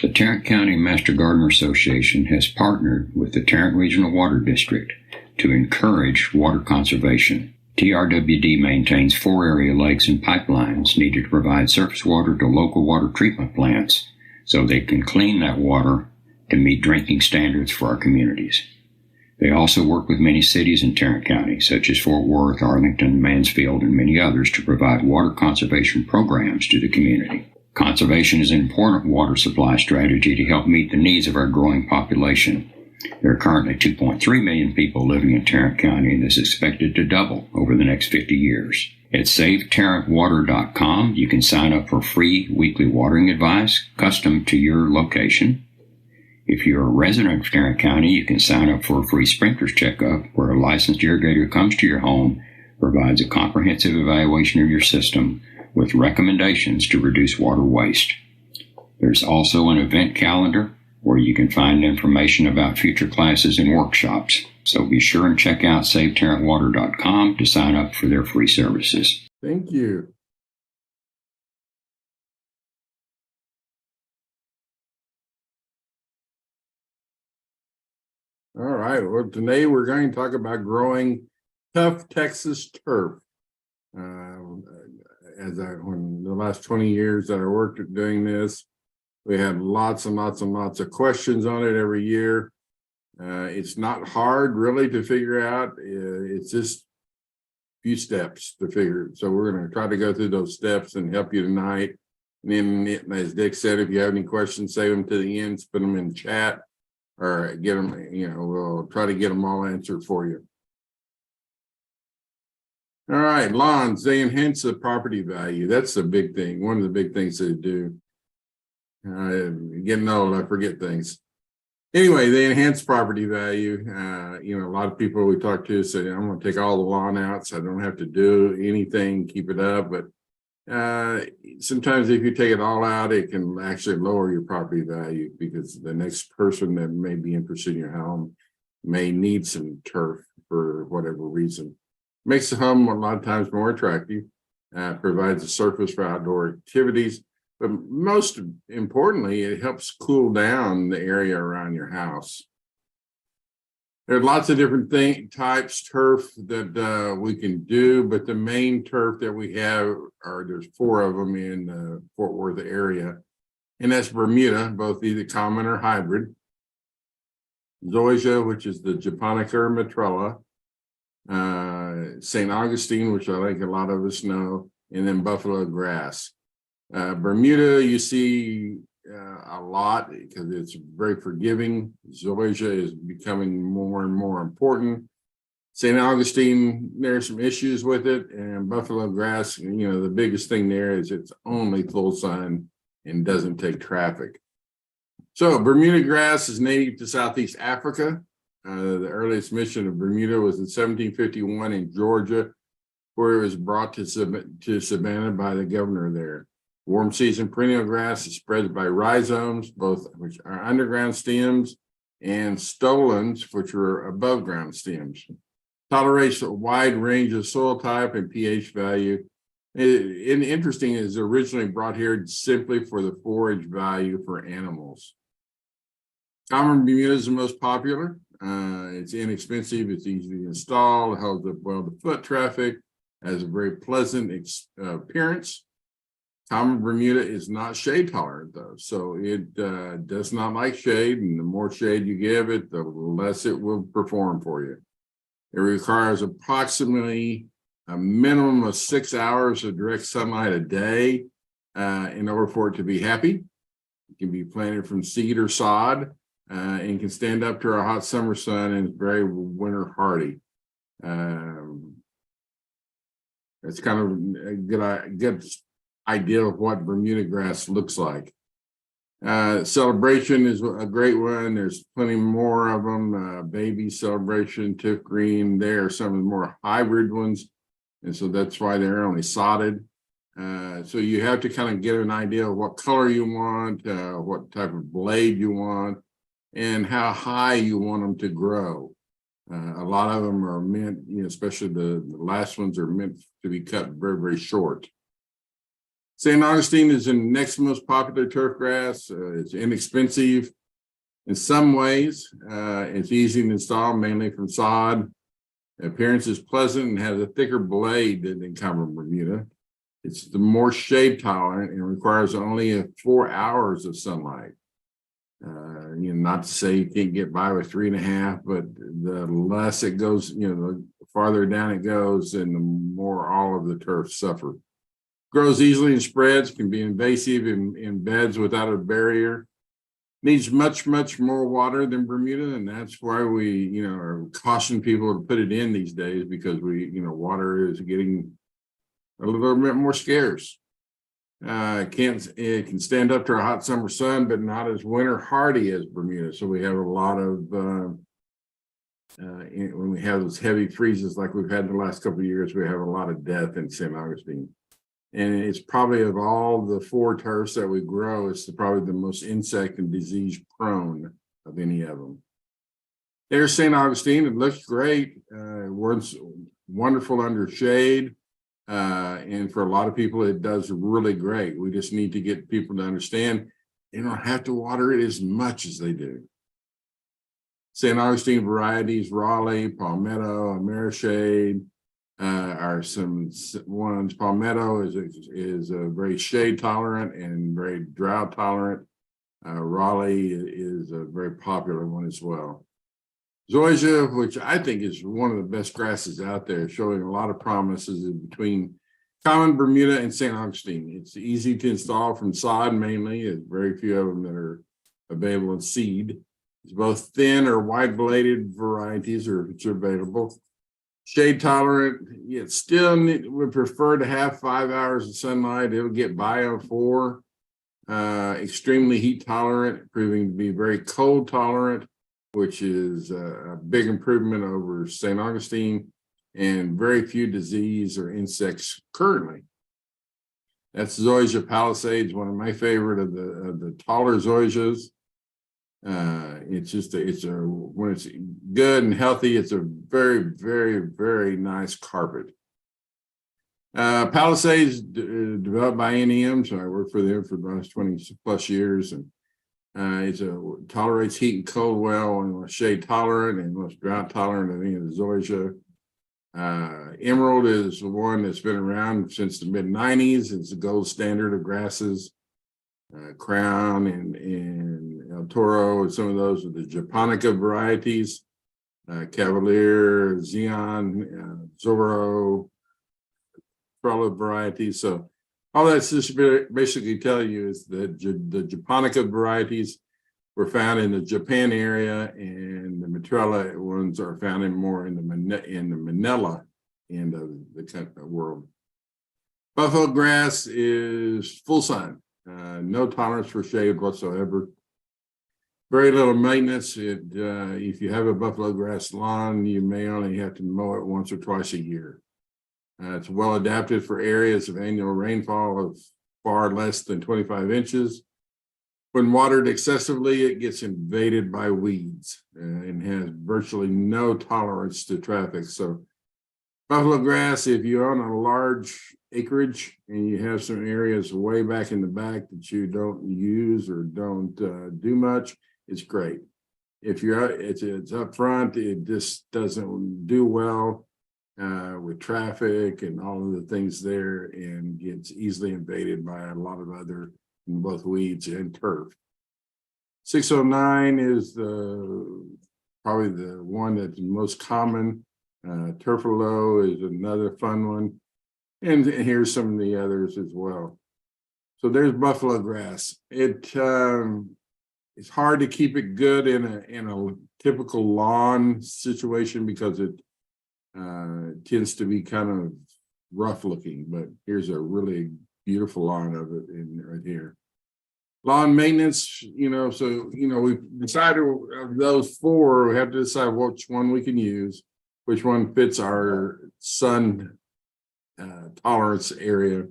The Tarrant County Master Gardener Association has partnered with the Tarrant Regional Water District to encourage water conservation. TRWD maintains 4 area lakes and pipelines needed to provide surface water to local water treatment plants so they can clean that water to meet drinking standards for our communities. They also work with many cities in Tarrant County, such as Fort Worth, Arlington, Mansfield, and many others, to provide water conservation programs to the community. Conservation is an important water supply strategy to help meet the needs of our growing population. There are currently 2.3 million people living in Tarrant County, and this is expected to double over the next 50 years. At SaveTarrantWater.com, you can sign up for free weekly watering advice custom to your location. If you're a resident of Tarrant County, you can sign up for a free sprinkler's checkup where a licensed irrigator comes to your home, provides a comprehensive evaluation of your system with recommendations to reduce water waste. There's also an event calendar where you can find information about future classes and workshops. So be sure and check out SaveTarrantWater.com to sign up for their free services. Thank you. All right. Well, today we're going to talk about growing tough Texas turf. When the last 20 years that I worked at doing this, we had lots and lots and lots of questions on it every year. It's not hard really to figure out. It's just a few steps to figure. So we're going to try to go through those steps and help you tonight. And then, as Dick said, if you have any questions, save them to the end, put them in chat, or get them, we'll try to get them all answered for you. All right, lawns, they enhance the property value. That's the big thing. One of the big things they do. Getting old, I forget things. Anyway, they enhance property value. A lot of people we talk to say, I'm going to take all the lawn out so I don't have to do anything, keep it up. But sometimes if you take it all out, it can actually lower your property value because the next person that may be interested in your home may need some turf for whatever reason. Makes the home a lot of times more attractive, provides a surface for outdoor activities, but most importantly, it helps cool down the area around your house. There are lots of different types turf that we can do, but the main turf that we have there's 4 of them in the Fort Worth area, and that's Bermuda, both either common or hybrid. Zoysia, which is the Japonica matrella, St. Augustine, which I think a lot of us know, and then buffalo grass. Bermuda, you see a lot because it's very forgiving. Zoysia is becoming more and more important. St. Augustine, there's some issues with it, and buffalo grass, the biggest thing there is it's only full sun and doesn't take traffic. So Bermuda grass is native to Southeast Africa. The earliest mission of Bermuda was in 1751 in Georgia, where it was brought to Savannah by the governor there. Warm season perennial grass is spread by rhizomes, both which are underground stems, and stolons, which are above ground stems. Tolerates a wide range of soil type and pH value. Interesting is originally brought here simply for the forage value for animals. Common Bermuda is the most popular. It's inexpensive, it's easy to install, it holds up well to foot traffic, has a very pleasant appearance. Common Bermuda is not shade tolerant though, so it does not like shade, and the more shade you give it, the less it will perform for you. It requires approximately a minimum of 6 hours of direct sunlight a day in order for it to be happy. It can be planted from seed or sod and can stand up to a hot summer sun and is very winter hardy. That's kind of a good idea of what Bermuda grass looks like. Celebration is a great one. There's plenty more of them. Baby Celebration, Tiff Green, they are some of the more hybrid ones. And so that's why they're only sodded. So you have to kind of get an idea of what color you want, what type of blade you want, and how high you want them to grow. A lot of them are meant, especially the last ones are meant to be cut very, very short. St. Augustine is the next most popular turf grass. It's inexpensive in some ways. It's easy to install, mainly from sod. The appearance is pleasant and has a thicker blade than common Bermuda. It's the more shade tolerant and requires only 4 hours of sunlight. Not to say you can't get by with 3.5, but the less it goes, the farther down it goes, and the more all of the turf suffer. Grows easily and spreads, can be invasive in beds without a barrier. Needs much, much more water than Bermuda, and that's why we, are caution people to put it in these days, because water is getting a little bit more scarce. It can stand up to a hot summer sun, but not as winter hardy as Bermuda. So we have a lot of when we have those heavy freezes like we've had the last couple of years, we have a lot of death in St. Augustine. And it's probably, of all the 4 turfs that we grow, it's probably the most insect and disease prone of any of them. There's St. Augustine. It looks great. Works wonderful under shade. And for a lot of people, it does really great. We just need to get people to understand they don't have to water it as much as they do. St. Augustine varieties, Raleigh, Palmetto, Amerishade, are some ones. Palmetto is a very shade tolerant and very drought tolerant. Raleigh is a very popular one as well. Zoysia, which I think is one of the best grasses out there, showing a lot of promises in between common Bermuda and St. Augustine. It's easy to install from sod mainly. There's very few of them that are available in seed. It's both thin or wide-bladed varieties which are available. Shade tolerant, yet still would prefer to have 5 hours of sunlight. It'll get by on 4. Extremely heat tolerant, proving to be very cold tolerant, which is a big improvement over St. Augustine, and very few disease or insects currently. That's Zoysia palisades, one of my favorite of the taller zoysias. When it's good and healthy, it's a very, very, very nice carpet. Palisades developed by NEM, so I worked for them for the last 20 plus years, and it tolerates heat and cold well, and was shade tolerant and was drought tolerant of any of the zoysia. Emerald is the one that's been around since the mid-90s. It's the gold standard of grasses. Crown and El Toro, and some of those are the Japonica varieties. Cavalier, Xeon, Zorro, Trello varieties. So all that's just basically tell you is that the Japonica varieties were found in the Japan area, and the Matrella ones are found more in the Manila end of the world. Buffalo grass is full sun, no tolerance for shade whatsoever. Very little maintenance. If you have a buffalo grass lawn, you may only have to mow it once or twice a year. It's well adapted for areas of annual rainfall of far less than 25 inches. When watered excessively, it gets invaded by weeds and has virtually no tolerance to traffic. So buffalo grass, if you own a large acreage and you have some areas way back in the back that you don't use or don't do much, it's great. If it's up front, it just doesn't do well with traffic and all of the things there, and gets easily invaded by a lot of other, both weeds and turf. 609 is probably the one that's most common. Turfalo is another fun one, and here's some of the others as well. So there's buffalo grass. It's hard to keep it good in a typical lawn situation because it tends to be kind of rough looking, but here's a really beautiful lawn of it right here. Lawn maintenance, we've decided of those 4, we have to decide which one we can use, which one fits our sun tolerance area,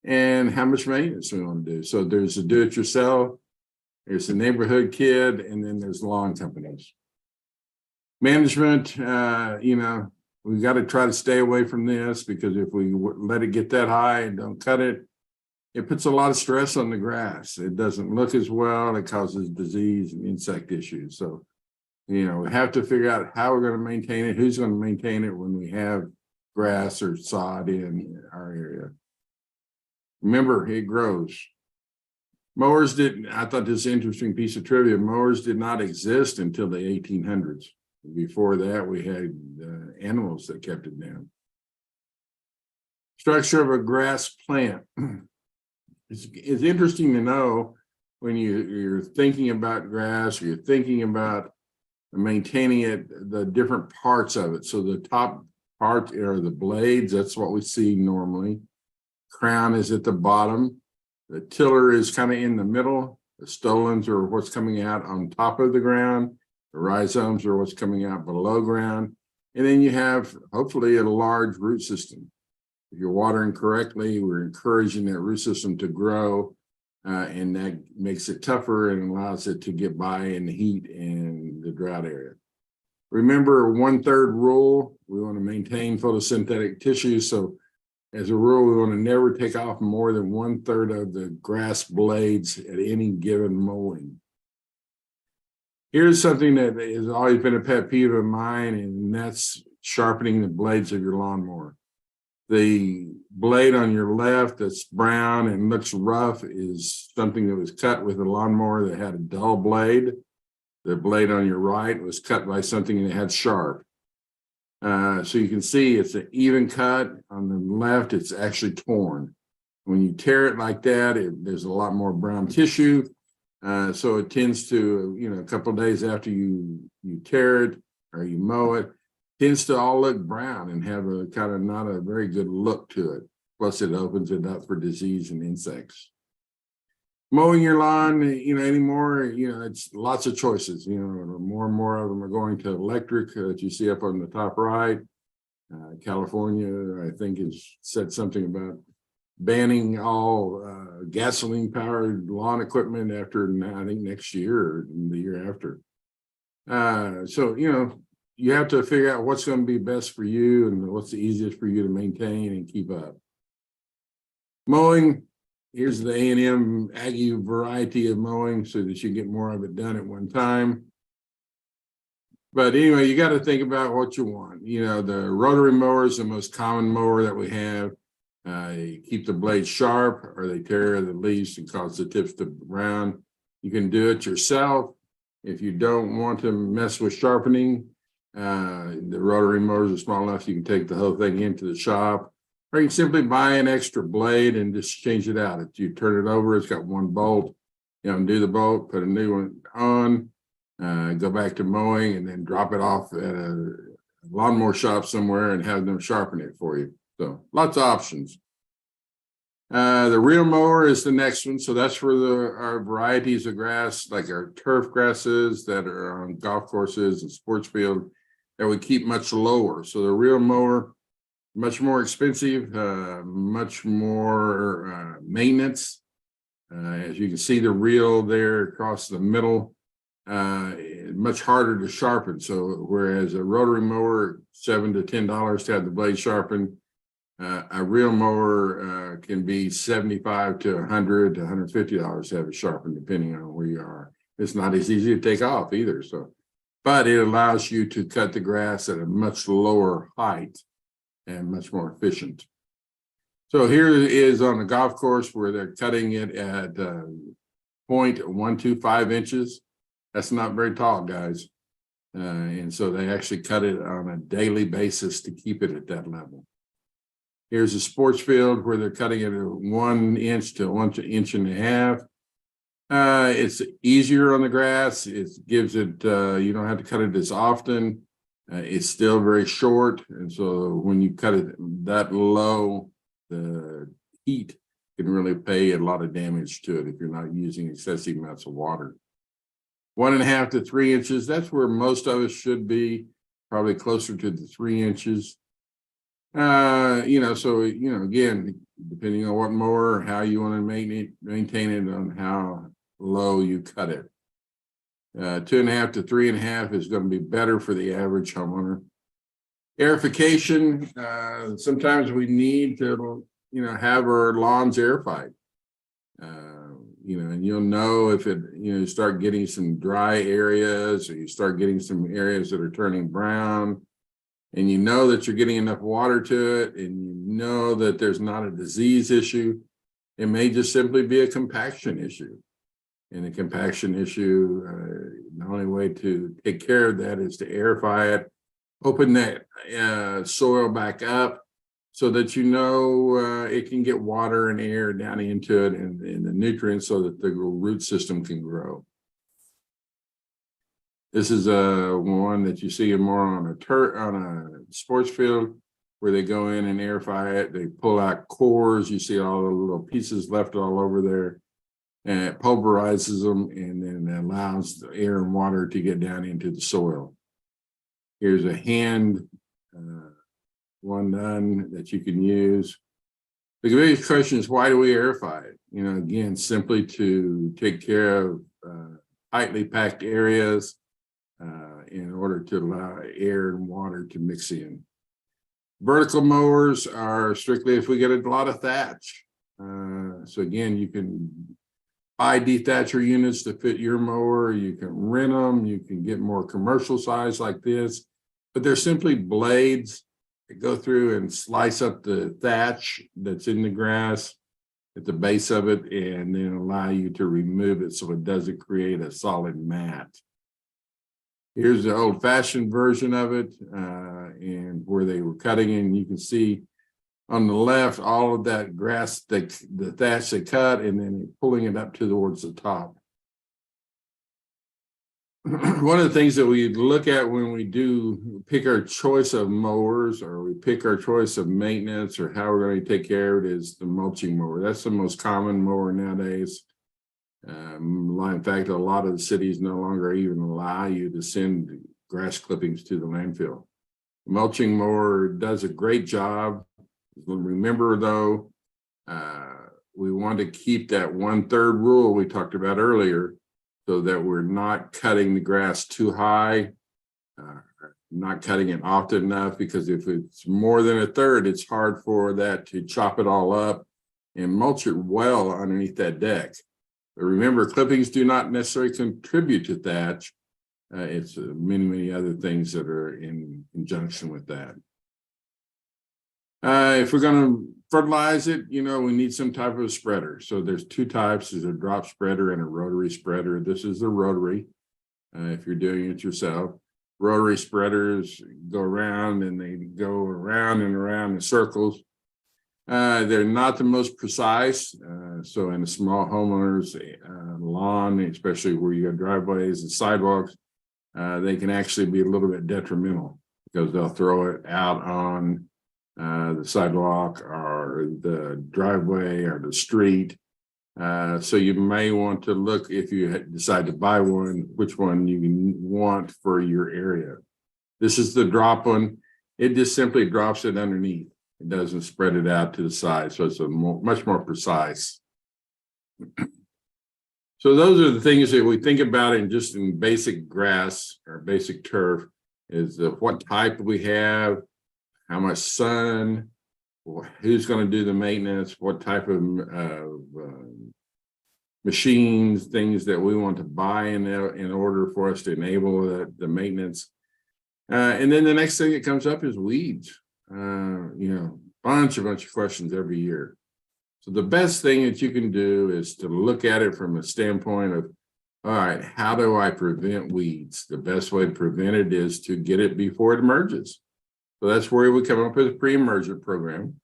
and how much maintenance we want to do. So there's a do-it-yourself, there's the neighborhood kid, and then there's lawn companies. Management, we've got to try to stay away from this, because if we let it get that high and don't cut it, it puts a lot of stress on the grass. It doesn't look as well. It causes disease and insect issues. So, we have to figure out how we're going to maintain it, who's going to maintain it when we have grass or sod in our area. Remember, it grows. Mowers didn't, I thought this interesting piece of trivia, mowers did not exist until the 1800s. Before that, we had animals that kept it down. Structure of a grass plant. It's interesting to know when you're thinking about grass, or you're thinking about maintaining it, the different parts of it. So the top part are the blades. That's what we see normally. Crown is at the bottom. The tiller is kind of in the middle. The stolons are what's coming out on top of the ground. The rhizomes are what's coming out below ground. And then you have, hopefully, a large root system. If you're watering correctly, we're encouraging that root system to grow, and that makes it tougher and allows it to get by in the heat and the drought area. Remember, 1/3 rule, we want to maintain photosynthetic tissue. So as a rule, we want to never take off more than 1/3 of the grass blades at any given mowing. Here's something that has always been a pet peeve of mine, and that's sharpening the blades of your lawnmower. The blade on your left that's brown and looks rough is something that was cut with a lawnmower that had a dull blade. The blade on your right was cut by something that had sharp. So you can see it's an even cut. On the left, it's actually torn. When you tear it like that, there's a lot more brown tissue. So it tends to, a couple of days after you tear it or you mow it, tends to all look brown and have a kind of not a very good look to it. Plus, it opens it up for disease and insects. Mowing your lawn, anymore, it's lots of choices. More and more of them are going to electric that you see up on the top right. California, I think, has said something about banning all gasoline-powered lawn equipment after, I think, next year or the year after. So, you have to figure out what's going to be best for you and what's the easiest for you to maintain and keep up. Mowing, here's the A&M Aggie variety of mowing so that you get more of it done at one time. But anyway, you got to think about what you want. The rotary mower is the most common mower that we have. You keep the blades sharp, or they tear the leaves and cause the tips to brown. You can do it yourself. If you don't want to mess with sharpening, the rotary mowers are small enough you can take the whole thing into the shop, or you can simply buy an extra blade and just change it out. If you turn it over, it's got one bolt. Undo the bolt, put a new one on, go back to mowing, and then drop it off at a lawnmower shop somewhere and have them sharpen it for you. So lots of options. The reel mower is the next one. So that's for our varieties of grass, like our turf grasses that are on golf courses and sports field, that we keep much lower. So the reel mower, much more expensive, much more maintenance. As you can see, the reel there across the middle, much harder to sharpen. So whereas a rotary mower, $7 to $10 to have the blade sharpened, a reel mower can be $75 to $100 to $150 to have it sharpened, depending on where you are. It's not as easy to take off either. But it allows you to cut the grass at a much lower height and much more efficient. So here it is on the golf course where they're cutting it at 0.125 inches. That's not very tall, guys. And so they actually cut it on a daily basis to keep it at that level. Here's a sports field where they're cutting it at 1 inch to 1.5 inches. It's easier on the grass. It gives it, you don't have to cut it as often. It's still very short. And so when you cut it that low, the heat can really pay a lot of damage to it if you're not using excessive amounts of water. 1.5 to 3 inches, that's where most of us should be, probably closer to the 3 inches. So, again, depending on what mower, how you want to maintain it on how low you cut it. 2.5 to 3.5 is going to be better for the average homeowner. Airification, sometimes we need to, have our lawns airified. And you'll know if you start getting some dry areas, or you start getting some areas that are turning brown, and you know that you're getting enough water to it, and you know that there's not a disease issue. It may just simply be a compaction issue. And a compaction issue, the only way to take care of that is to aerify it, open that soil back up so that it can get water and air down into it and the nutrients so that the root system can grow. This is one that you see more on a sports field, where they go in and aerify it. They pull out cores. You see all the little pieces left all over there, and it pulverizes them, and then it allows the air and water to get down into the soil. Here's a hand one done that you can use. The biggest question is, why do we aerify it? Again, simply to take care of tightly packed areas in order to allow air and water to mix in. Vertical mowers are strictly if we get a lot of thatch. So again, you can buy dethatcher units to fit your mower. You can rent them. You can get more commercial size like this, but they're simply blades that go through and slice up the thatch that's in the grass at the base of it, and then allow you to remove it so it doesn't create a solid mat. Here's the old-fashioned version of it, and where they were cutting it, and you can see on the left all of that grass, the thatch they cut, and then pulling it up towards the top. One of the things that we look at when we do pick our choice of mowers, or we pick our choice of maintenance, or how we're going to take care of it, is the mulching mower. That's the most common mower nowadays. In fact, a lot of the cities no longer even allow you to send grass clippings to the landfill. The mulching mower does a great job. Remember, though, we want to keep that 1/3 rule we talked about earlier, so that we're not cutting the grass too high, not cutting it often enough, because if it's more than 1/3, it's hard for that to chop it all up and mulch it well underneath that deck. But remember, clippings do not necessarily contribute to thatch. It's many, many other things that are in conjunction with that. If we're going to fertilize it, we need some type of spreader. So there's two types. There's a drop spreader and a rotary spreader. This is the rotary, if you're doing it yourself. Rotary spreaders go around, and they go around and around in circles. They're not the most precise. So in a small homeowner's lawn, especially where you have driveways and sidewalks, they can actually be a little bit detrimental, because they'll throw it out on the sidewalk or the driveway or the street. So you may want to look, if you decide to buy one, which one you want for your area. This is the drop one. It just simply drops it underneath. It doesn't spread it out to the side, so it's much more precise. So those are the things that we think about in basic grass or basic turf, is what type we have, how much sun, who's going to do the maintenance, what type of machines, things that we want to buy in order for us to enable the maintenance. And then the next thing that comes up is weeds. Bunch of questions every year. So the best thing that you can do is to look at it from a standpoint of, all right, how do I prevent weeds? The best way to prevent it is to get it before it emerges. So that's where we come up with a pre-emergent program.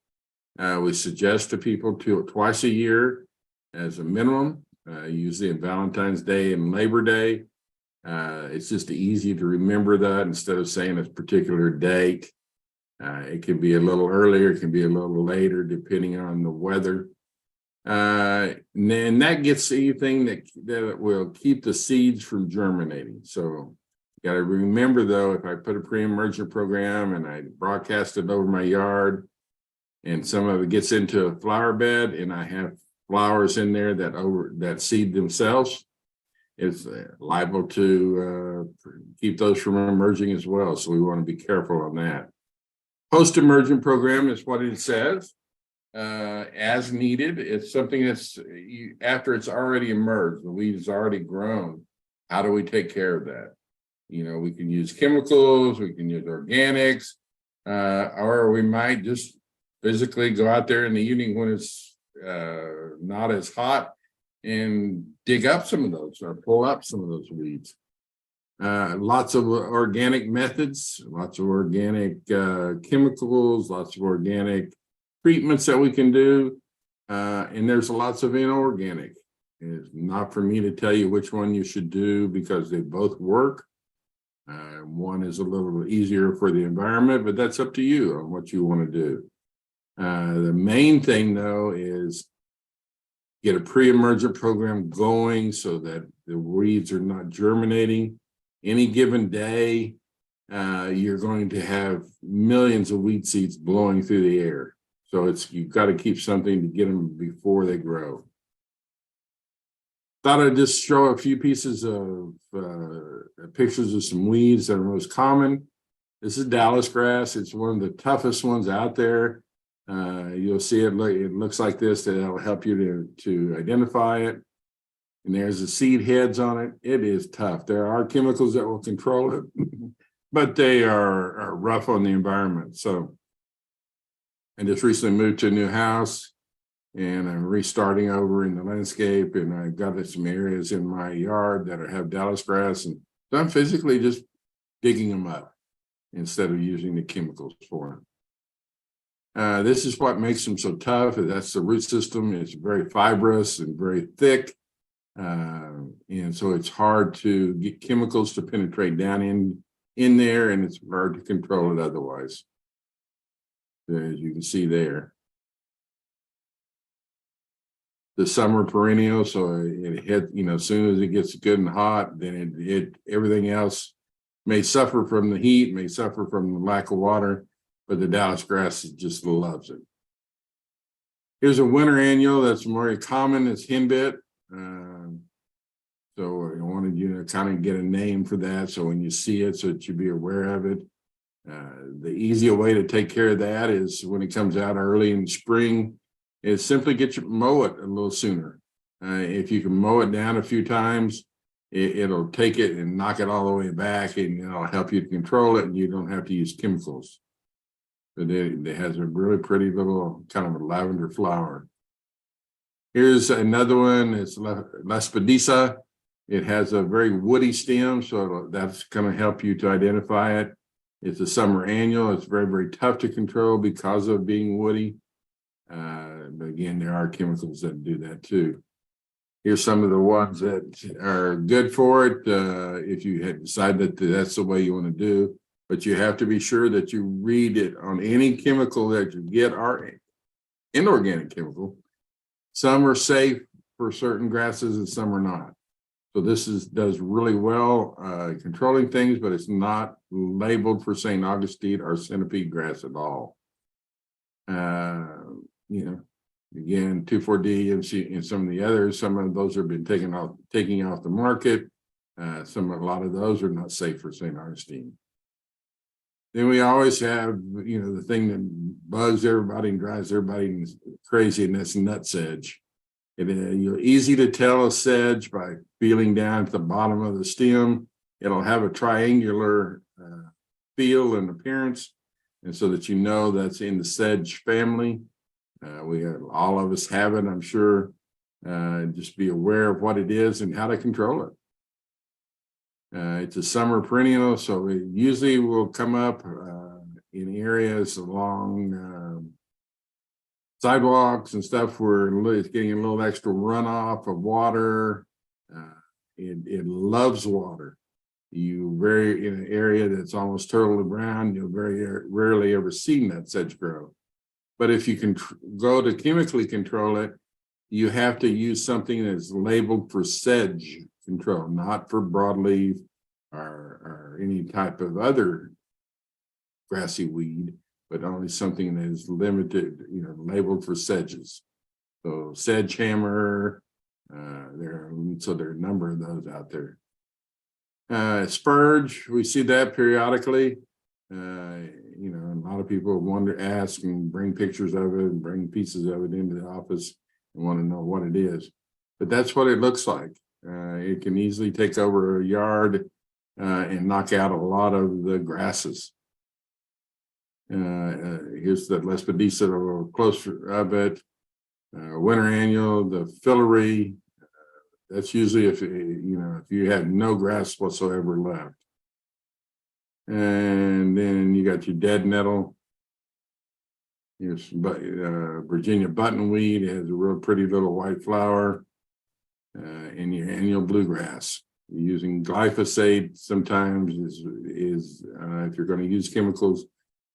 We suggest to people twice a year as a minimum, usually on Valentine's Day and Labor Day. It's just easy to remember that instead of saying a particular date. It can be a little earlier, it can be a little later, depending on the weather. And that gets anything that will keep the seeds from germinating. So you got to remember, though, if I put a pre-emergent program and I broadcast it over my yard, and some of it gets into a flower bed, and I have flowers in there that seed themselves, it's liable to keep those from emerging as well. So we want to be careful on that. Post-emergent program is what it says. as needed. It's something that's after it's already emerged, the weed has already grown. How do we take care of that? You know, we can use chemicals, we can use organics, or we might just physically go out there in the evening when it's not as hot and dig up some of those or pull up some of those weeds. Lots of organic methods, lots of organic chemicals, lots of organic treatments that we can do. And there's lots of inorganic. It's not for me to tell you which one you should do because they both work. One is a little easier for the environment, but that's up to you on what you want to do. The main thing, though, is get a pre-emergent program going so that the weeds are not germinating. Any given day, you're going to have millions of weed seeds blowing through the air. So you've got to keep something to get them before they grow. Thought I'd just show a few pieces of pictures of some weeds that are most common. This is Dallas grass. It's one of the toughest ones out there. You'll see it looks like this. That'll help you to identify it. And there's the seed heads on it. It is tough. There are chemicals that will control it, but they are rough on the environment. So I just recently moved to a new house and I'm restarting over in the landscape, and I've got some areas in my yard that have Dallas grass, and so I'm physically just digging them up instead of using the chemicals for them. This is what makes them so tough. That's the root system. It's very fibrous and very thick. And so it's hard to get chemicals to penetrate down in there, and it's hard to control it otherwise. As you can see there. The summer perennial, so it hit, as soon as it gets good and hot, then everything else may suffer from the heat, may suffer from the lack of water, but the Dallas grass just loves it. Here's a winter annual that's very common. It's henbit. So I wanted you to kind of get a name for that. So when you see it, so that you be aware of it. The easier way to take care of that is when it comes out early in spring, is simply mow it a little sooner. If you can mow it down a few times, it'll take it and knock it all the way back, and it'll help you to control it, and you don't have to use chemicals. But it has a really pretty little kind of a lavender flower. Here's another one. It's Lespedisa. It has a very woody stem, so that's going to help you to identify it. It's a summer annual. It's very, very tough to control because of being woody. But again, there are chemicals that do that too. Here's some of the ones that are good for it. If you had decided that that's the way you want to do, but you have to be sure that you read it on any chemical that you get are inorganic chemical. Some are safe for certain grasses and some are not. So this does really well controlling things, but it's not labeled for St. Augustine or centipede grass at all. Again, 2,4-D and some of the others, some of those have been taking off the market. A lot of those are not safe for St. Augustine. Then we always have, the thing that bugs everybody and drives everybody crazy, and that's nut sedge. You're easy to tell a sedge by feeling down at the bottom of the stem. It'll have a triangular feel and appearance, and so that that's in the sedge family. All of us have it, I'm sure. Just be aware of what it is and how to control it. It's a summer perennial, so it usually will come up in areas along sidewalks and stuff where it's getting a little extra runoff of water. It loves water. In an area that's almost totally brown, you'll very rarely ever see that sedge grow. But if you can go to chemically control it, you have to use something that's labeled for sedge control, not for broadleaf or any type of other grassy weed, but only something that is limited, labeled for sedges. So sedge hammer, there are a number of those out there. Spurge, we see that periodically. A lot of people ask and bring pictures of it and bring pieces of it into the office and want to know what it is. But that's what it looks like. It can easily take over a yard and knock out a lot of the grasses. Here's the Lespedisa, a little closer of it. Winter annual, the fillery. That's usually if you have no grass whatsoever left. And then you got your dead nettle. Here's Virginia buttonweed. It has a real pretty little white flower. And your annual bluegrass. Using glyphosate sometimes is if you're going to use chemicals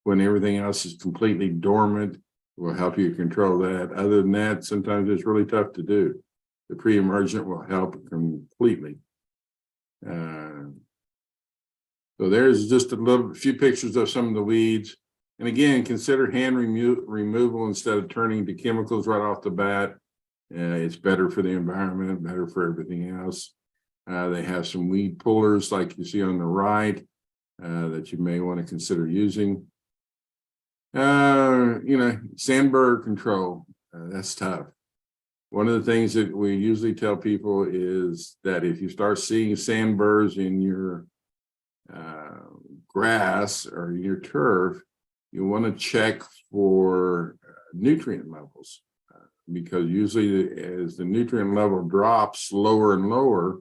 when everything else is completely dormant, will help you control that. Other than that, sometimes it's really tough to do. The pre-emergent will help completely. So there's just a few pictures of some of the weeds. And again, consider hand removal instead of turning to chemicals right off the bat. It's better for the environment, better for everything else. They have some weed pullers like you see on the right that you may want to consider using. Sandburr control, that's tough. One of the things that we usually tell people is that if you start seeing sandburrs in your grass or your turf, you want to check for nutrient levels. Because usually as the nutrient level drops lower and lower,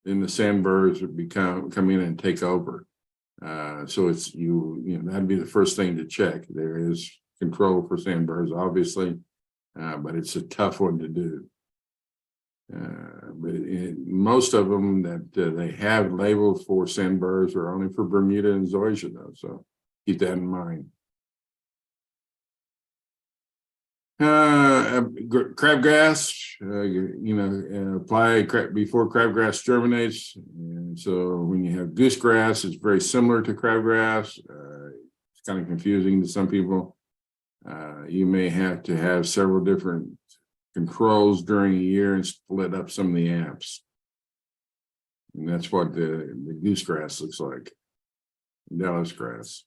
then the sandburrs come in and take over. So it's that'd be the first thing to check. There is control for sandburrs, obviously, but it's a tough one to do. But most of them that they have labeled for sandburrs are only for Bermuda and zoysia, though. So keep that in mind. Crabgrass, apply before crabgrass germinates. And so when you have goosegrass, it's very similar to crabgrass. It's kind of confusing to some people. You may have to have several different controls during a year and split up some of the amps. And that's what the goosegrass looks like. Dallas grass,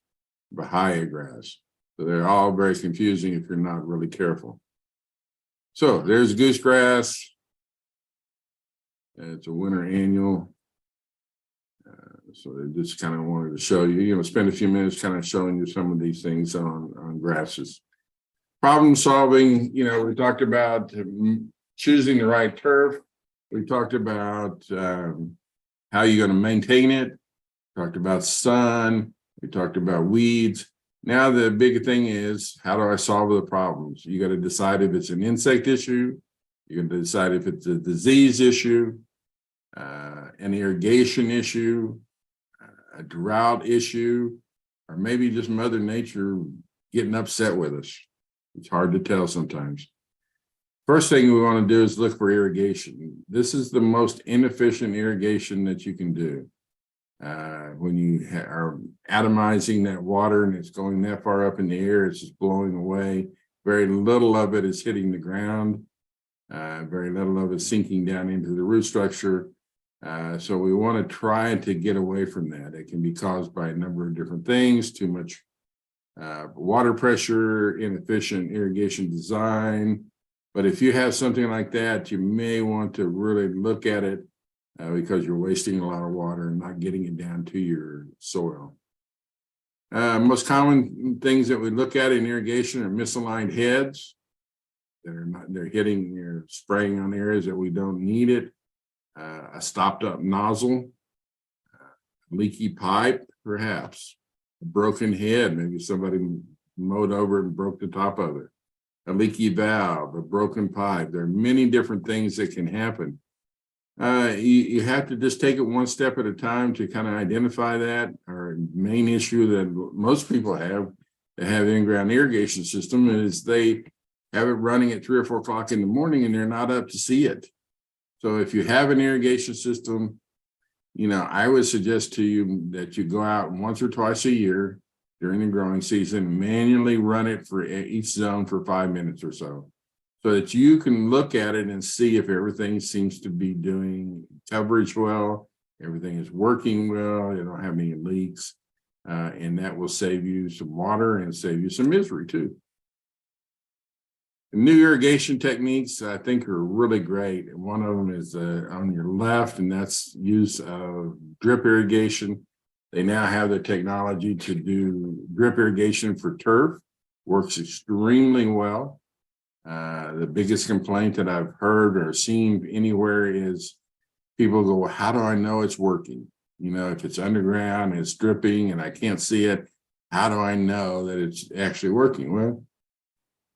Bahia grass. So they're all very confusing if you're not really careful. So there's goosegrass. It's a winter annual. So I just kind of wanted to show you, spend a few minutes kind of showing you some of these things on grasses. Problem solving, we talked about choosing the right turf. We talked about how you're going to maintain it. We talked about sun. We talked about weeds. Now the big thing is, how do I solve the problems? You got to decide if it's an insect issue. You got to decide if it's a disease issue, an irrigation issue, a drought issue, or maybe just Mother Nature getting upset with us. It's hard to tell sometimes. First thing we want to do is look for irrigation. This is the most inefficient irrigation that you can do. When you are atomizing that water and it's going that far up in the air, it's just blowing away. Very little of it is hitting the ground. Very little of it sinking down into the root structure. So we want to try to get away from that. It can be caused by a number of different things, too much water pressure, inefficient irrigation design. But if you have something like that, you may want to really look at it because you're wasting a lot of water and not getting it down to your soil. Most common things that we look at in irrigation are misaligned heads. They're hitting, you're spraying on areas that we don't need it. A stopped up nozzle, leaky pipe, perhaps, a broken head, maybe somebody mowed over it and broke the top of it, a leaky valve, a broken pipe. There are many different things that can happen. You have to just take it one step at a time to kind of identify that. Our main issue that most people have that have in-ground irrigation system is they have it running at 3 or 4 o'clock in the morning and they're not up to see it. So if you have an irrigation system, I would suggest to you that you go out once or twice a year during the growing season, manually run it for each zone for 5 minutes or so that you can look at it and see if everything seems to be doing coverage well, everything is working well, you don't have any leaks. and that will save you some water and save you some misery too. The new irrigation techniques I think are really great. And one of them is on your left, and that's use of drip irrigation. They now have the technology to do drip irrigation for turf. Works extremely well. The biggest complaint that I've heard or seen anywhere is people go, well, how do I know it's working? You know, if it's underground, it's dripping and I can't see it, how do I know that it's actually working? Well,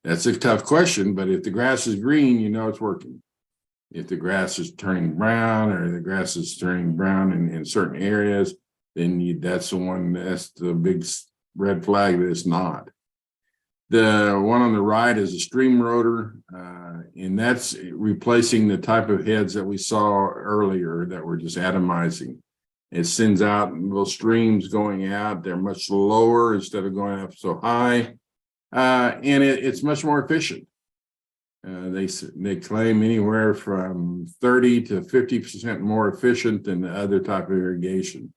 that's a tough question, but if the grass is green, you know it's working. If the grass is turning brown or the grass is turning brown in certain areas, then that's the big red flag that it's not. The one on the right is a stream rotor, and that's replacing the type of heads that we saw earlier that were just atomizing. It sends out little streams going out. They're much lower instead of going up so high, and it's much more efficient. They claim anywhere from 30 to 50% more efficient than the other type of irrigation.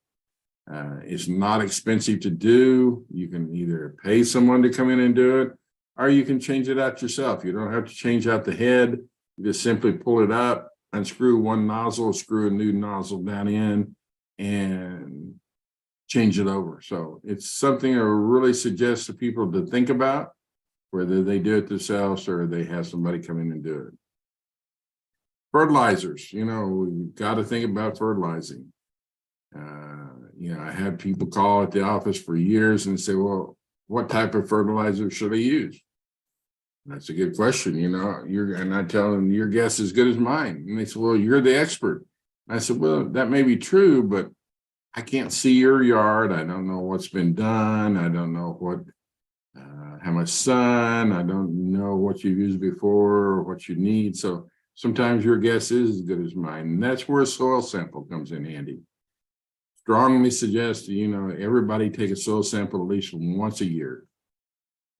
It's not expensive to do. You can either pay someone to come in and do it, or you can change it out yourself. You don't have to change out the head. You just simply pull it up, unscrew one nozzle, screw a new nozzle down in, and change it over. So it's something I really suggest to people to think about, whether they do it themselves or they have somebody come in and do it. Fertilizers, we've got to think about fertilizing. I had people call at the office for years and say, well, what type of fertilizer should I use? And that's a good question. And I tell them, your guess is as good as mine. And they said, well, you're the expert. And I said, well, that may be true, but I can't see your yard. I don't know what's been done. I don't know how much sun. I don't know what you've used before or what you need. So sometimes your guess is as good as mine. And that's where a soil sample comes in handy. Strongly suggest everybody take a soil sample at least once a year.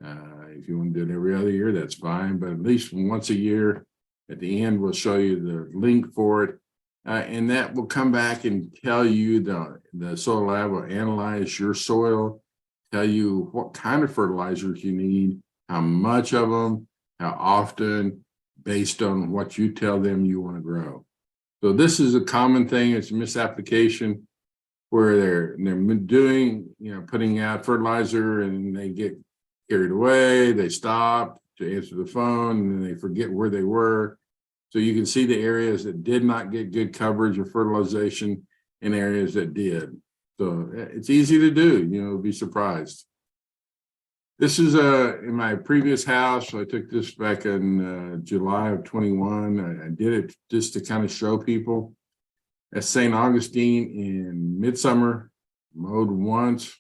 If you want to do it every other year, that's fine, but at least once a year. At the end, we'll show you the link for it, and that will come back and tell you the soil lab will analyze your soil, tell you what kind of fertilizers you need, how much of them, how often, based on what you tell them you want to grow. So this is a common thing. It's a misapplication, where they're doing, putting out fertilizer and they get carried away, they stop to answer the phone, and then they forget where they were. So you can see the areas that did not get good coverage of fertilization and areas that did. So it's easy to do, be surprised. This is in my previous house. I took this back in July of 21. I did it just to kind of show people. At St. Augustine in midsummer, mowed once,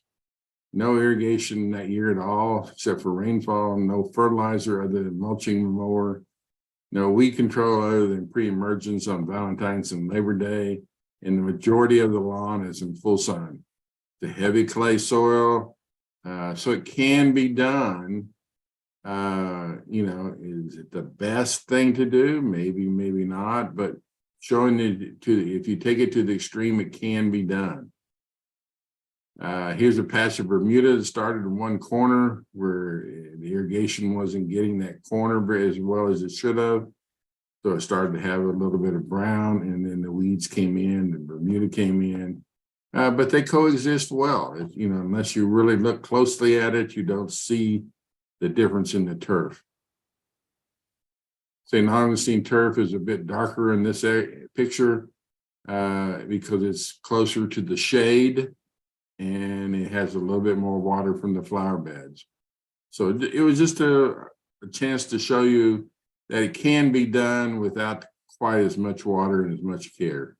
no irrigation that year at all, except for rainfall, no fertilizer other than mulching the mower, no weed control other than pre-emergence on Valentine's and Labor Day, and the majority of the lawn is in full sun. The heavy clay soil, so it can be done. Is it the best thing to do? Maybe, maybe not, but showing it if you take it to the extreme, it can be done. Here's a patch of Bermuda that started in one corner where the irrigation wasn't getting that corner as well as it should have. So it started to have a little bit of brown, and then the weeds came in, the Bermuda came in. But they coexist well. Unless you really look closely at it, you don't see the difference in the turf. St. Augustine turf is a bit darker in this picture because it's closer to the shade and it has a little bit more water from the flower beds. So it was just a chance to show you that it can be done without quite as much water and as much care.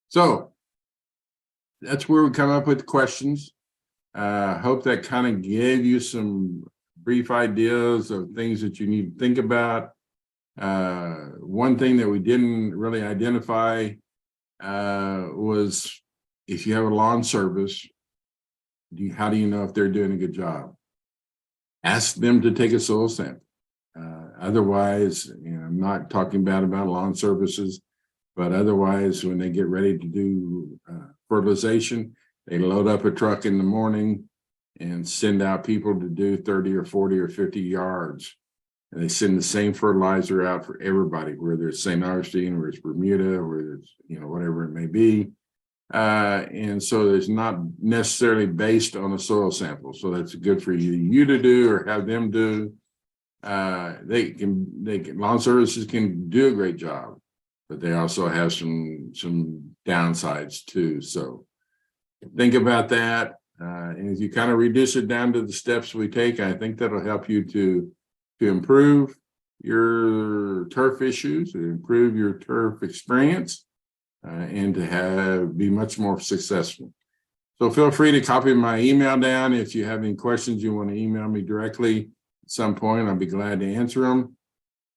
So that's where we come up with questions. Hope that kind of gave you some brief ideas of things that you need to think about. One thing that we didn't really identify was if you have a lawn service, how do you know if they're doing a good job? Ask them to take a soil sample. Otherwise, I'm not talking bad about lawn services, but otherwise, when they get ready to do fertilization, They load up a truck in the morning and send out people to do 30 or 40 or 50 yards. And they send the same fertilizer out for everybody, whether it's St. Augustine, whether it's Bermuda, whether it's, whatever it may be. And so it's not necessarily based on a soil sample. So that's good for you to do or have them do. They can lawn services can do a great job, but they also have some downsides too. So think about that. And if you kind of reduce it down to the steps we take, I think that'll help you to improve your turf issues, to improve your turf experience, and to be much more successful. So feel free to copy my email down. If you have any questions, you want to email me directly at some point, I'll be glad to answer them.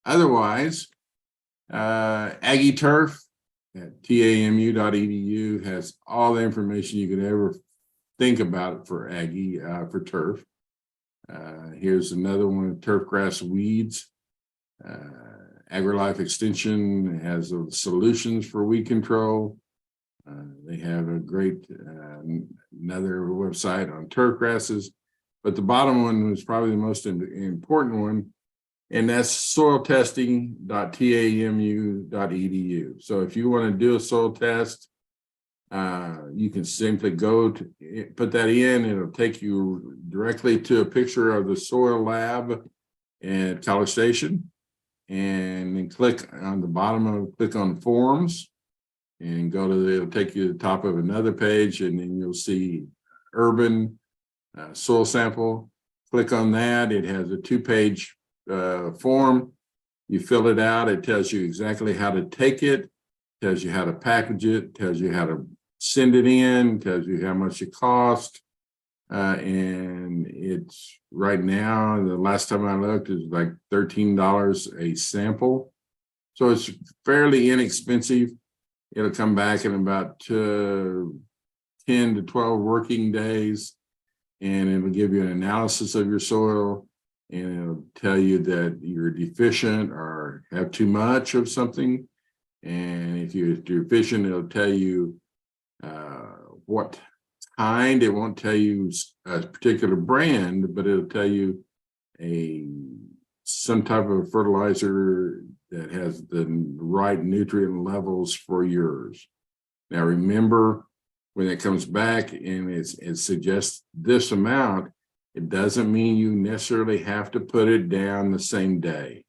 Otherwise, Aggie Turf at tamu.edu has all the information you could ever think about for Aggie, for turf. Here's another one, turf grass weeds. AgriLife Extension has solutions for weed control. They have a great another website on turf grasses, but the bottom one was probably the most important one, and that's soiltesting.tamu.edu. So if you want to do a soil test, you can simply go to put that in. It'll take you directly to a picture of the soil lab at College Station, and then click on the bottom click on forms and it'll take you to the top of another page, and then you'll see urban soil sample. Click on that. It has a 2-page form. You fill it out. It tells you exactly how to take it, tells you how to package it, tells you how to send it in, tells you how much it costs. And it's right now, the last time I looked, it was like $13 a sample. So it's fairly inexpensive. It'll come back in about 10 to 12 working days, and it'll give you an analysis of your soil, and it'll tell you that you're deficient or have too much of something. And if you're deficient, it'll tell you what kind. It won't tell you a particular brand, but it'll tell you some type of fertilizer that has the right nutrient levels for yours. Now, remember, when it comes back and it suggests this amount, it doesn't mean you necessarily have to put it down the same day.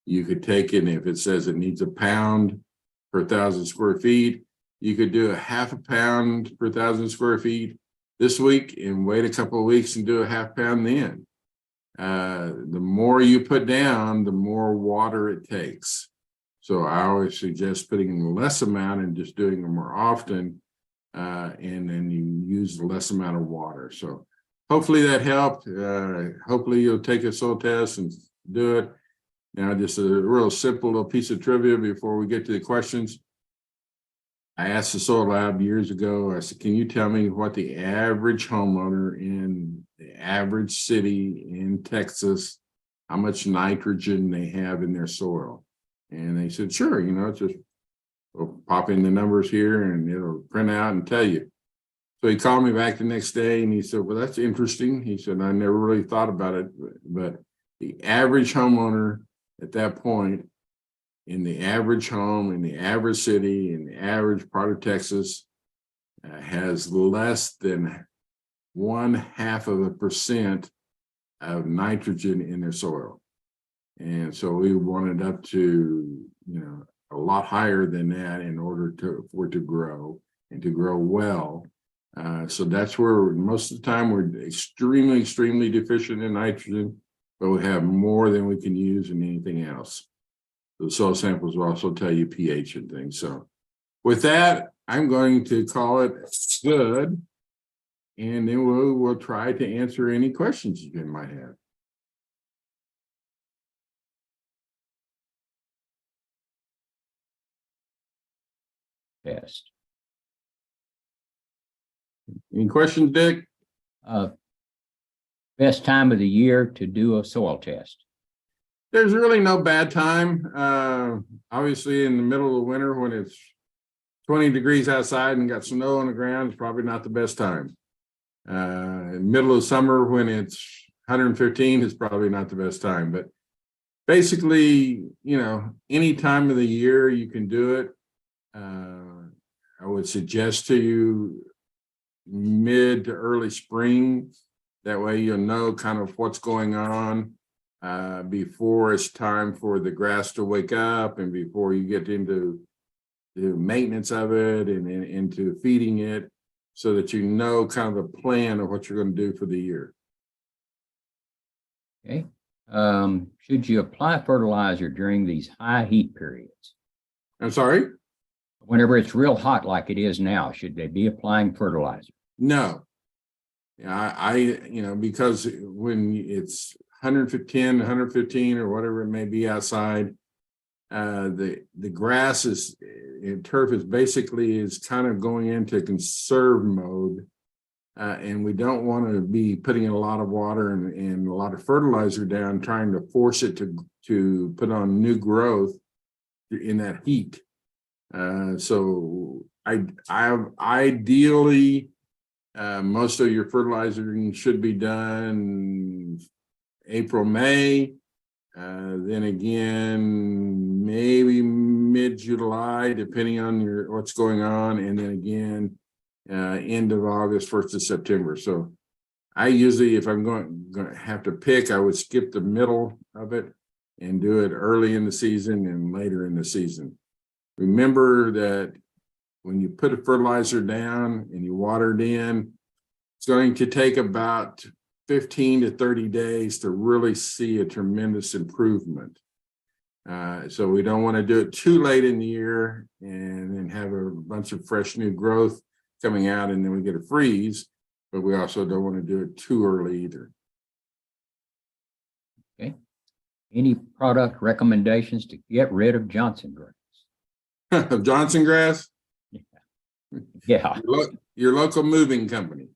You could take it, and if it says it needs a pound per 1,000 square feet, you could do a half a pound per 1,000 square feet this week and wait a couple of weeks and do a half pound then. The more you put down, the more water it takes. So I always suggest putting in less amount and just doing it more often, and then you use less amount of water. So hopefully that helped. Hopefully you'll take a soil test and do it. Now, just a real simple little piece of trivia before we get to the questions. I asked the soil lab years ago, I said, can you tell me what the average homeowner in the average city in Texas, how much nitrogen they have in their soil? And they said, sure, just we'll pop in the numbers here and it'll print out and tell you. So he called me back the next day and he said, well, that's interesting. He said, I never really thought about it, but the average homeowner at that point in the average home, in the average city, in the average part of Texas, has less than 0.5% of nitrogen in their soil. And so we wanted up to, a lot higher than that in order for it to grow and to grow well. So that's where most of the time we're extremely, extremely deficient in nitrogen, but we have more than we can use in anything else. The soil samples will also tell you pH and things. So with that, I'm going to call it good. And then we'll try to answer any questions you might have. Test. Any questions, Dick? Best time of the year to do a soil test? There's really no bad time. Obviously, in the middle of the winter when it's 20 degrees outside and got snow on the ground, it's probably not the best time. Middle of summer when it's 115 is probably not the best time. But basically, any time of the year you can do it. I would suggest to you mid to early spring. That way you'll know kind of what's going on before it's time for the grass to wake up and before you get into the maintenance of it and into feeding it, so that you know kind of the plan of what you're going to do for the year. Okay. Should you apply fertilizer during these high heat periods? I'm sorry? Whenever it's real hot like it is now, should they be applying fertilizer? No. Because when it's 110, 115 or whatever it may be outside, the grass turf is basically kind of going into conserve mode. And we don't want to be putting in a lot of water and a lot of fertilizer down, trying to force it to put on new growth in that heat. So ideally, most of your fertilizing should be done April, May. Then again, maybe mid-July, depending on what's going on, and then again, end of August, 1st of September. So I usually, if I'm going to have to pick, I would skip the middle of it and do it early in the season and later in the season. Remember that when you put a fertilizer down and you water it in, it's going to take about 15 to 30 days to really see a tremendous improvement. So we don't want to do it too late in the year and then have a bunch of fresh new growth coming out and then we get a freeze, but we also don't want to do it too early either. Okay. Any product recommendations to get rid of Johnson grass? Johnson grass? Yeah. Your local moving company.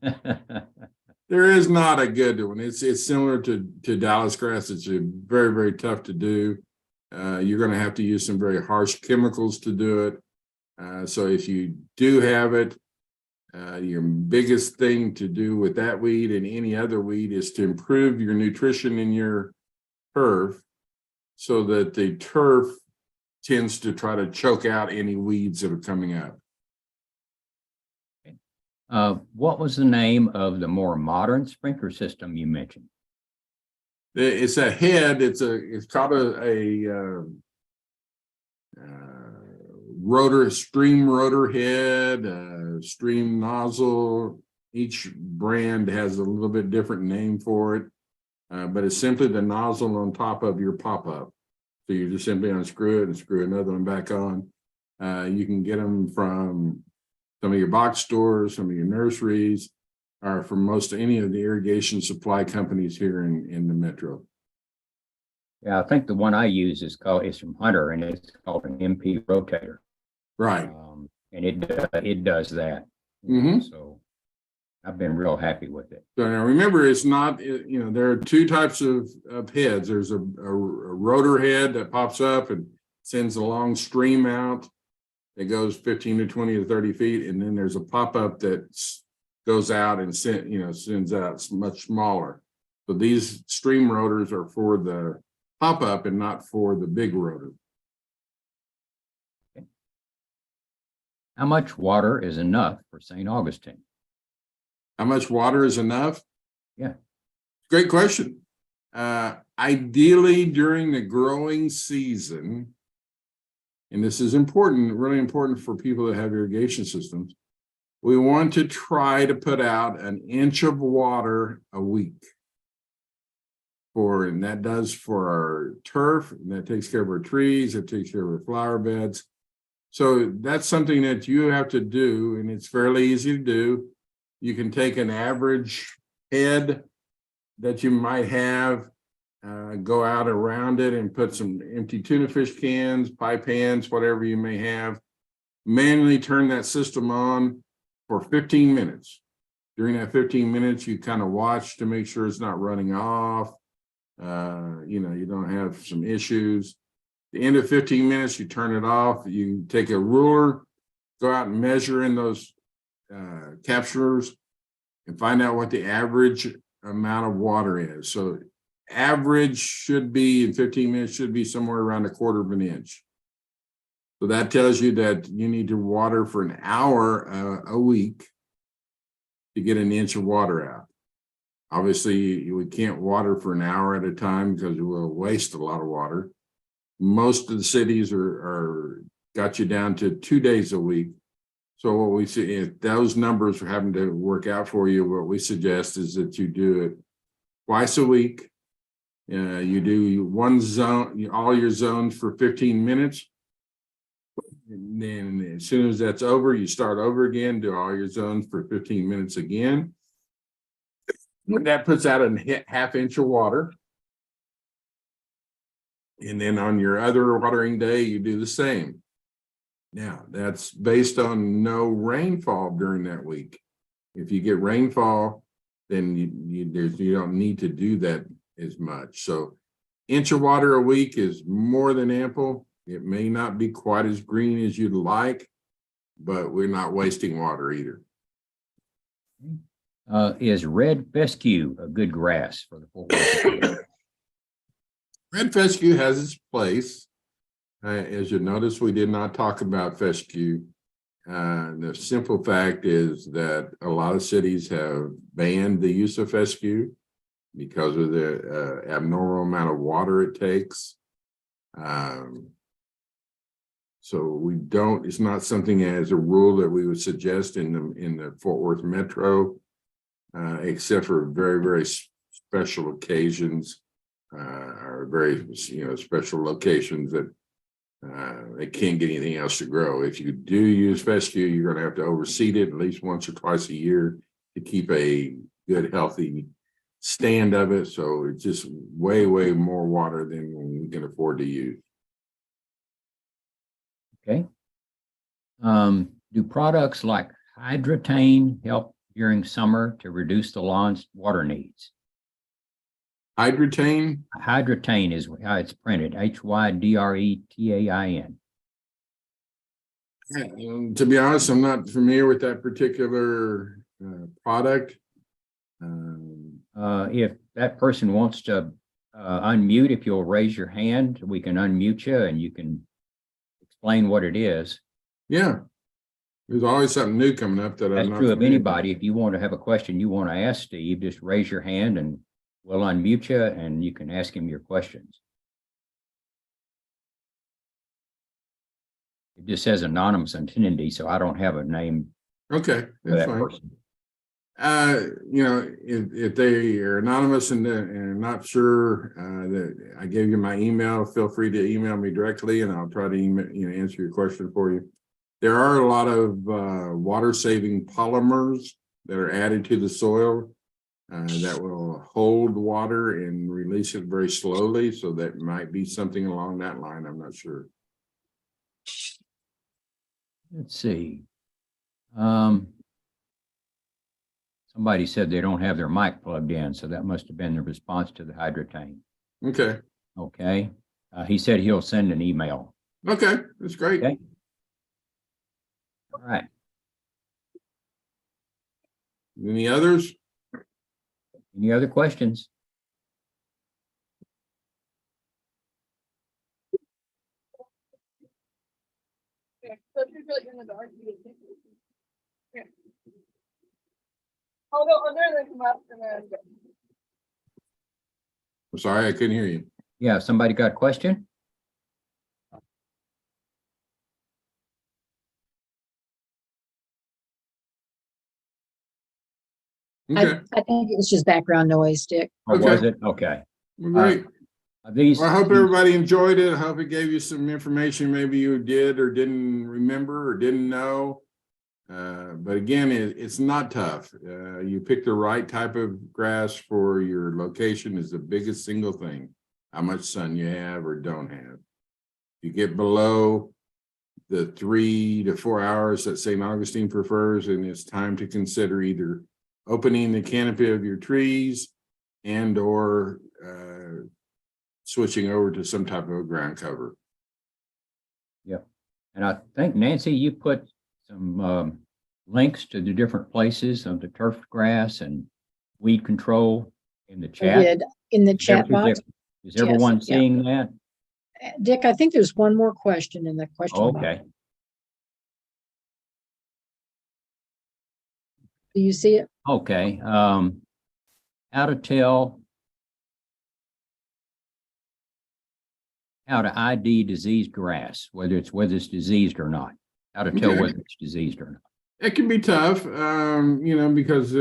There is not a good one. It's similar to Dallas grass. It's very, very tough to do. You're going to have to use some very harsh chemicals to do it. So if you do have it, your biggest thing to do with that weed and any other weed is to improve your nutrition in your turf so that the turf tends to try to choke out any weeds that are coming up. What was the name of the more modern sprinkler system you mentioned? It's a head. It's called a stream rotor head, stream nozzle. Each brand has a little bit different name for it, but it's simply the nozzle on top of your pop-up. So you just simply unscrew it and screw another one back on. You can get them from some of your box stores, some of your nurseries, or from any of the irrigation supply companies here in the metro. Yeah, I think the one I use is from Hunter, and it's called an MP rotator. Right. And it does that. Mm-hmm. So I've been real happy with it. So now remember, it's not, there are two types of heads. There's a rotor head that pops up and sends a long stream out. It goes 15 to 20 to 30 feet. And then there's a pop-up that goes out and sends out much smaller. So these stream rotors are for the pop-up and not for the big rotor. Okay. How much water is enough for St. Augustine? How much water is enough? Yeah. Great question. Ideally, during the growing season, and this is important, really important for people that have irrigation systems, we want to try to put out an inch of water a week. And that does for our turf, and that takes care of our trees, it takes care of our flower beds. So that's something that you have to do, and it's fairly easy to do. You can take an average head that you might have, go out around it and put some empty tuna fish cans, pie pans, whatever you may have, manually turn that system on for 15 minutes. During that 15 minutes, you kind of watch to make sure it's not running off. You don't have some issues. the end of 15 minutes, you turn it off. You take a ruler, go out and measure in those capsurers and find out what the average amount of water is. So average should be in 15 minutes should be somewhere around 1/4 of an inch. So that tells you that you need to water for an hour a week to get an inch of water out. Obviously, we can't water for an hour at a time because we'll waste a lot of water. Most of the cities are got you down to 2 days a week. So what we see, if those numbers are having to work out for you, what we suggest is that you do it twice a week. You do one zone, all your zones for 15 minutes. And then as soon as that's over, you start over again, do all your zones for 15 minutes again. That puts out a ½ inch of water. And then on your other watering day, you do the same. Now, that's based on no rainfall during that week. If you get rainfall, then you don't need to do that as much. So inch of water a week is more than ample. It may not be quite as green as you'd like, but we're not wasting water either. Is red fescue a good grass for the full? Red fescue has its place. As you notice, we did not talk about fescue. The simple fact is that a lot of cities have banned the use of fescue because of the abnormal amount of water it takes. So we don't, it's not something as a rule that we would suggest in the Fort Worth Metro, except for very, very special occasions, or very, special locations that they can't get anything else to grow. If you do use fescue, you're going to have to overseed it at least once or twice a year to keep a good, healthy stand of it. So it's just way, way more water than we can afford to use. Okay. Do products like Hydratane help during summer to reduce the lawn's water needs? Hydratane? Hydratane is how it's printed, Hydretain. To be honest, I'm not familiar with that particular product. If that person wants to unmute, if you'll raise your hand, we can unmute you and you can explain what it is. Yeah, there's always something new coming up that That's I'm not true of familiar anybody. If you want to have a question you want to ask Steve, just raise your hand and we'll unmute you and you can ask him your questions. It just says anonymous attendee, so I don't have a name with. Okay, for that's that fine. person. If they are anonymous and not sure that I gave you my email, feel free to email me directly and I'll try to answer your question for you. There are a lot of water-saving polymers that are added to the soil that will hold water and release it very slowly. So that might be something along that line. I'm not sure. Let's see. Somebody said they don't have their mic plugged in, so that must have been the response to the Hydratane. Okay. Okay. He said he'll send an email. Okay, that's great. Okay. All right. Any others? Any other questions? Yeah, so if you feel like you're in the dark, you get it. Yeah. Oh, no, under then come up and then. I'm sorry, I couldn't hear you. Yeah, somebody got a question? Okay. I think it was just background noise, Dick. Or Okay. was it? Okay. Well, great. These. Well, I hope everybody enjoyed it. I hope it gave you some information maybe you did or didn't remember or didn't know. But again, it's not tough. You pick the right type of grass for your location is the biggest single thing. How much sun you have or don't have. You get below the 3 to 4 hours that St. Augustine prefers, and it's time to consider either opening the canopy of your trees and or switching over to some type of ground cover. Yep. And I think, Nancy, you put some links to the different places of the turf grass and weed control in the I chat. did in the Is chat box. Is everyone Yes, yeah. seeing that? Dick, I think there's one more question in the question box. Okay. Do you see it? Okay. How to tell how to ID diseased grass, whether it's diseased or not. How to tell Okay. whether it's diseased or not. It can be tough, because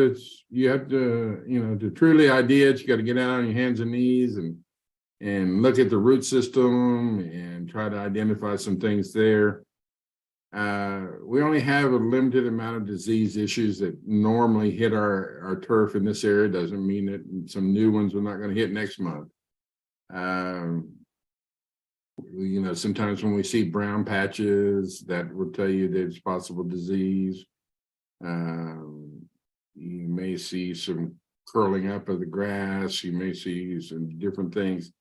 you have to, to truly ID it, you got to get out on your hands and knees and look at the root system and try to identify some things there. We only have a limited amount of disease issues that normally hit our turf in this area. Doesn't mean that some new ones we're not going to hit next month. Sometimes when we see brown patches, that will tell you that it's possible disease. You may see some curling up of the grass. You may see some different things.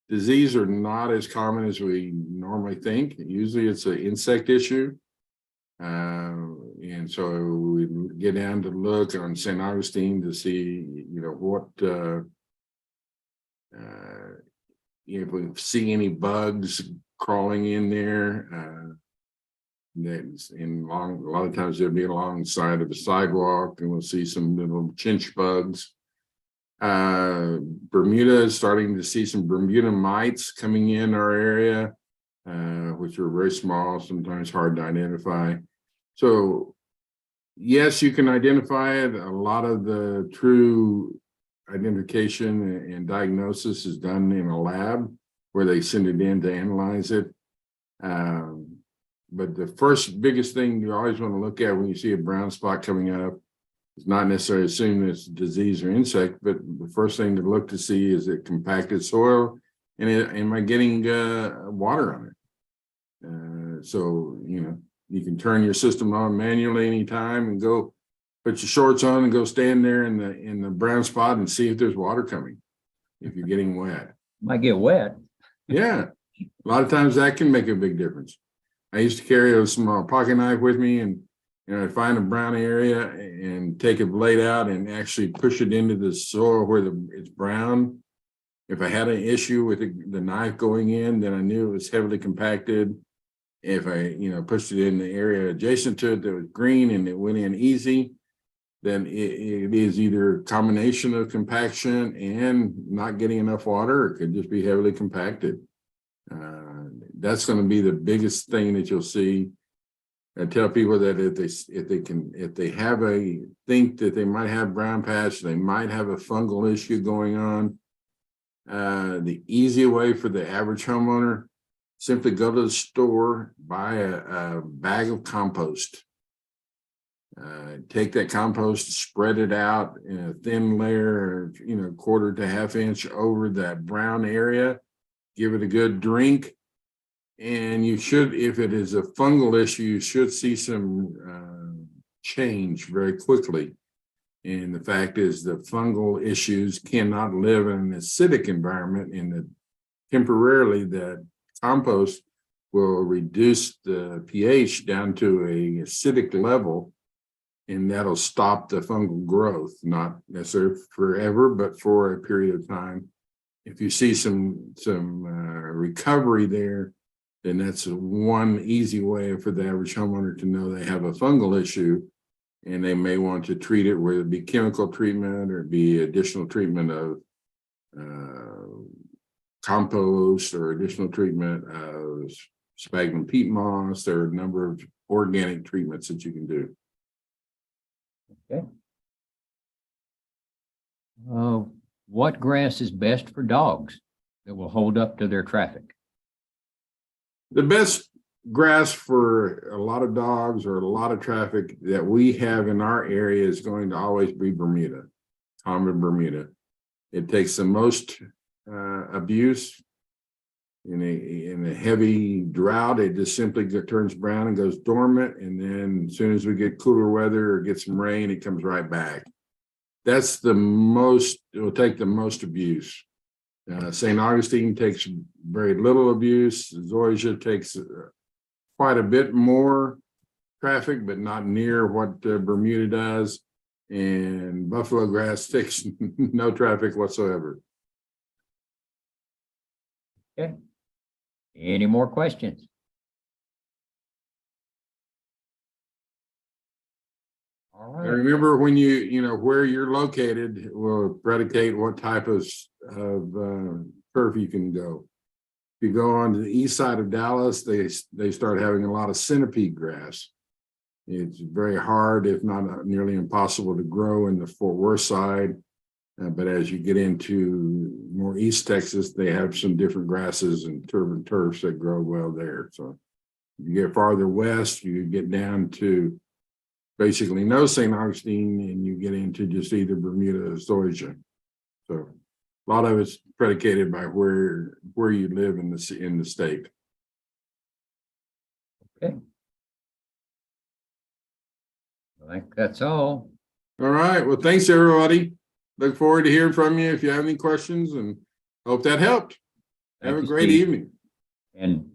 Disease are not as common as we normally think. Usually it's an insect issue. And so we get down to look on St. Augustine to see, what, if we see any bugs crawling in there. That's a lot of times they'll be alongside of the sidewalk and we'll see some little chinch bugs. Bermuda is starting to see some Bermuda mites coming in our area, which are very small, sometimes hard to identify. So yes, you can identify it. A lot of the true identification and diagnosis is done in a lab where they send it in to analyze it. But the first biggest thing you always want to look at when you see a brown spot coming up is not necessarily assume it's disease or insect, but the first thing to look to see is it compacted soil and am I getting water on it? So, you can turn your system on manually anytime and go put your shorts on and go stand there in the brown spot and see if there's water coming, if you're getting wet. Might get wet. Yeah, a lot of times that can make a big difference. I used to carry a small pocket knife with me and I'd find a brown area and take a blade out and actually push it into the soil where it's brown. If I had an issue with the knife going in, then I knew it was heavily compacted. If I, pushed it in the area adjacent to it that was green and it went in easy, then it is either a combination of compaction and not getting enough water, or it could just be heavily compacted. That's going to be the biggest thing that you'll see. I tell people that if they think that they might have brown patch, they might have a fungal issue going on. The easy way for the average homeowner, simply go to the store, buy a bag of compost. Take that compost, spread it out in a thin layer, quarter to half inch over that brown area. Give it a good drink. And you should, if it is a fungal issue, you should see some change very quickly. And the fact is the fungal issues cannot live in an acidic environment, and temporarily that compost will reduce the pH down to a acidic level, and that'll stop the fungal growth, not necessarily forever, but for a period of time. If you see some recovery there, then that's one easy way for the average homeowner to know they have a fungal issue, and they may want to treat it, whether it be chemical treatment or be additional treatment of compost or additional treatment of sphagnum peat moss. There are a number of organic treatments that you can do. Okay. What grass is best for dogs that will hold up to their traffic? The best grass for a lot of dogs or a lot of traffic that we have in our area is going to always be Bermuda, common Bermuda. It takes the most abuse. In a heavy drought, it just simply turns brown and goes dormant. And then as soon as we get cooler weather or get some rain, it comes right back. That's it will take the most abuse. St. Augustine takes very little abuse. Zoysia takes quite a bit more traffic, but not near what Bermuda does. And buffalo grass takes no traffic whatsoever. Okay. Any more questions? All And right. remember, when you know where you're located will predicate what type of turf you can go. If you go on to the east side of Dallas, they start having a lot of centipede grass. It's very hard, if not nearly impossible, to grow in the Fort Worth side. But as you get into more East Texas, they have some different grasses and turfs that grow well there. So if you get farther west, you get down to basically no St. Augustine, and you get into just either Bermuda or Zoysia. So a lot of it's predicated by where you live in the state. Okay. I think that's all. All right. Well, thanks, everybody. Look forward to hearing from you if you have any questions, and hope that helped. Have Thank a you, great Steve. evening. And